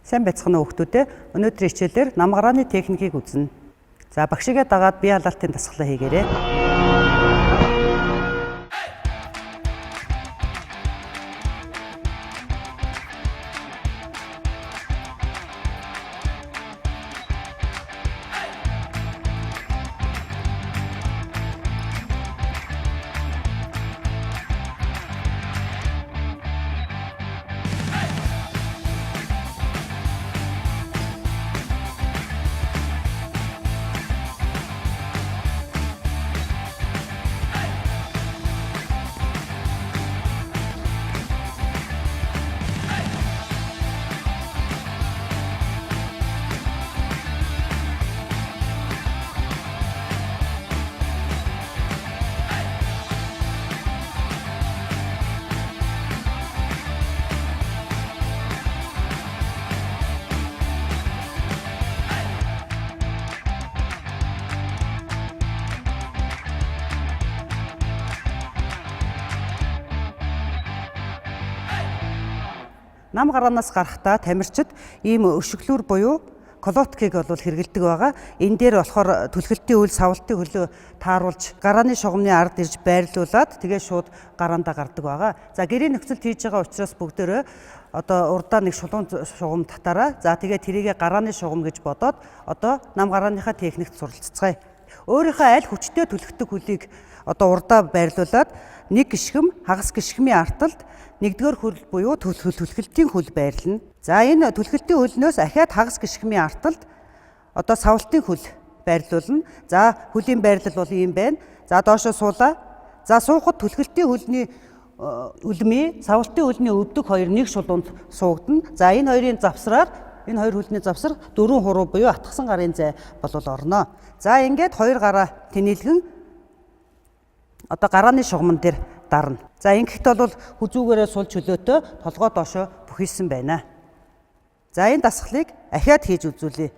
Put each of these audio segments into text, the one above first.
Сайн байцгаана уу хүүхдүүдээ. Өнөөдрийн хичээлээр нам гарааны техникийг үзнэ. За багшигээ дагаад бие халаалтын дасгалаа хийгээрэй. Нам гараанаас гарахдаа тамирчид ийм өшөглүүр буюу колоткийг бол хэрэгэлдэг байгаа. Энэ дээр болохоор түлхэлтийн үйл, савлтын хөлөө тааруулж гарааны шугамны ард ирж байрлуулад тэгээ шууд гараандаа гардаг байгаа. За гэрийн нөхцөлд хийж байгаа учраас бүгдөө одоо урдаа нэг шулуун шугам татаараа. За тэгээ тэрийгэ гарааны шугам гэж бодоод одоо нам гарааныхаа техникт суралцгаая. Өөрийнхөө аль хүчтэй түлхдэг хөлийг одоо урдаа байрлуулад нэг гишгэм хагас гишгмийн арталд нэгдүгээр хөл буюу түлхэлтийн хөл байрлана. За энэ түлхэлтийн хөлнөөс ахиад хагас гишгмийн арталд одоо савлтын хөл байрлуулна. За хөлийн байрлал бол ийм байна. За доошоо суулаа. За суухад түлхэлтийн хөлний үлмий, савлтын хөлний өвдөг хоёр нэг шулуунд суугдана. За энэ хоёрын завсраар энэ хоёр хөлний завсар дөрвөн хуруу буюу атгсан гарын зай болол орно. За ингээд хоёр гараа тэнэлгэн одоо гарааны шугамн дээр дарна. За ингэхдээ бол хүзүүгээрээ сул чөлөөтэй толгой доошоо бүхийсэн байна. За энэ дасгалыг ахиад хийж үзүүлье.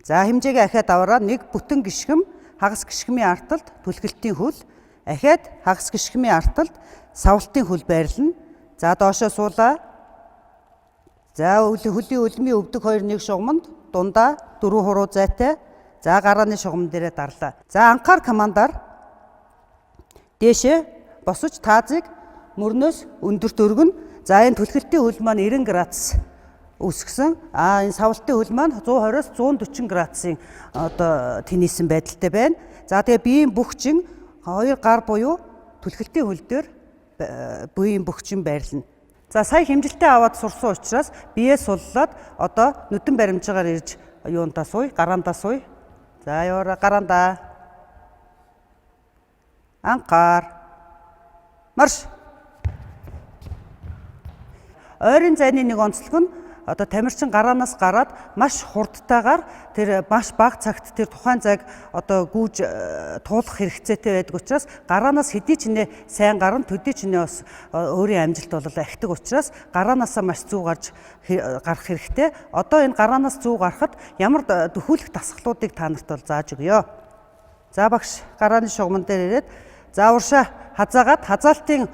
За хэмжээгээ ахиад аваараа нэг бүтэн гишгэм хагас гишгмийн арталд түлхэлтийн хөл, ахиад хагас гишгмийн арталд савлтын хөл байрлана. За доошоо суулаа. За хөлийн үлмийн өвдөг хоёр нэг шугамд дундаа дөрвөн хуруу зайтай. За гарааны шугам дээрээ дарлаа. За анхаар командаар дээшээ босож таазыг мөрнөөс өндөрт өргөн. За энэ түлхэлтийн хөл маань 90 градус өсгсөн. Энэ савлтын хөл маань 120-оос 140 градусын одоо тэнийсэн байдалтай байна. За тэгээ биеийн бөхчин хоёр гар буюу түлхэлтийн хөл дээр биеийн бөхчин байрлана. За сая хэмжилтээ аваад сурсан учраас биеэ суллаад одоо нүдэн баримжаагаар ирж юундаа сууя, гараандаа сууя. За яваа гараандаа. Анхаар. Марш. Ойрын зайны нэг онцлог нь одоо тамирчин гараанаас гараад маш хурдтайгаар тэр маш бага цагт тэр тухайн зайг одоо гүйж туулах хэрэгцээтэй байдаг учраас гараанаас хэдий ч нэ сайн гарна, төдий ч нэ бас өөрийн амжилт бол ахдаг учраас гараанаасаа маш зүү гарч гарах хэрэгтэй. Одоо энэ гараанаас зүү гарахад ямар дөхүүлэх дасгалуудыг та нарт бол зааж өгье. За багш гарааны шугамн дээр ирээд за уршаа хазаагаад хазаалтын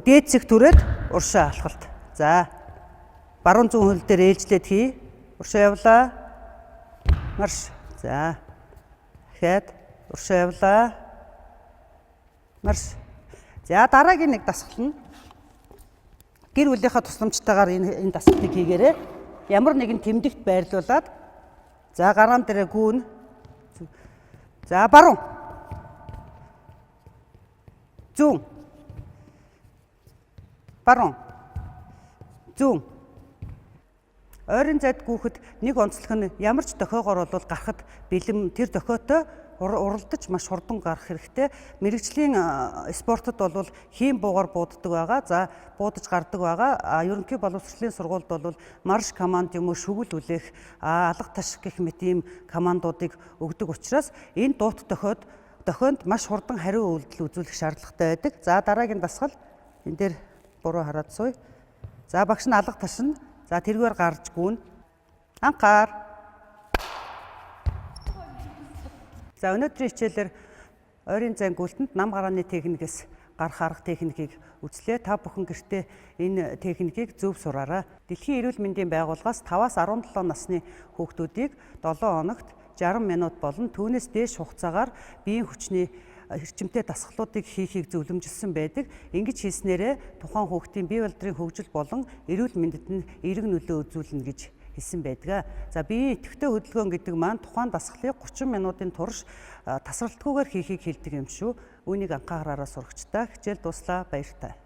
дээд зэг түрээд уршаа алхалт. За баруун зүүн хөл дээр ээлжлээд хий. Уршаа явлаа. Марш. За. Дахиад уршаа явлаа. Марш. За дараагийн нэг дасгал нь гэр бүлийнхаа тусламжтайгаар энэ дасгалыг хийгээрэй. Ямар нэгэн тэмдэгт байрлуулад за гараан дээрээ гүүн. За баруун. Зүүн. Баруун. Зүүн. Ойрын зайд гүөхд нэг онцлог нь ямар ч дохиогоор бол гарахад бэлэм тэр дохиотой уралдаж маш хурдан гарах хэрэгтэй. Мэргэжлийн спортод бол хийм буугаар бууддаг байгаа. За буудаж гардаг байгаа. Ерөнхий боловсролын сургуульд бол марш команд юм уу шүгэл үлээх, алга таших гэх мэт ийм командуудыг өгдөг учраас энэ дуут дохионд маш хурдан хариу үйлдэл үзүүлэх шаардлагатай байдаг. За дараагийн дасгал энэ дээр буруу хараад сууя. За багш нь алга ташна. За тэргээр гарч гүн. Анхаар. За өнөөдрийн хичээлээр ойрын зайн гүйлтэнд нам гарааны техникээс гарах арга техникийг үзлээ. Та бүхэн гэртээ энэ техникийг зөв сураарай. Дэлхийн эрүүл мэндийн байгууллагаас 5-аас 17 насны хүүхдүүдийг 7 хоногт 60 минут болон түүнээс дээш хугацаагаар биеийн хүчний эрчимтэй дасгалуудыг хийхийг зөвлөмжилсөн байдаг. Ингэж хийснээрээ тухайн хүүхдийн бие барилдрын хөгжил болон эрүүл мэндэд нь эерэг нөлөө үзүүлнэ гэж хэлсэн байдаг. За биеийн идэвхтэй хөдөлгөөн гэдэг маань тухайн дасгалыг 30 минутын турш тасралтгүйгээр хийхийг хэлдэг юм шүү. Үүнийг анхаараараа сурагчдаа. Хичээл дуслаа. Баяртай.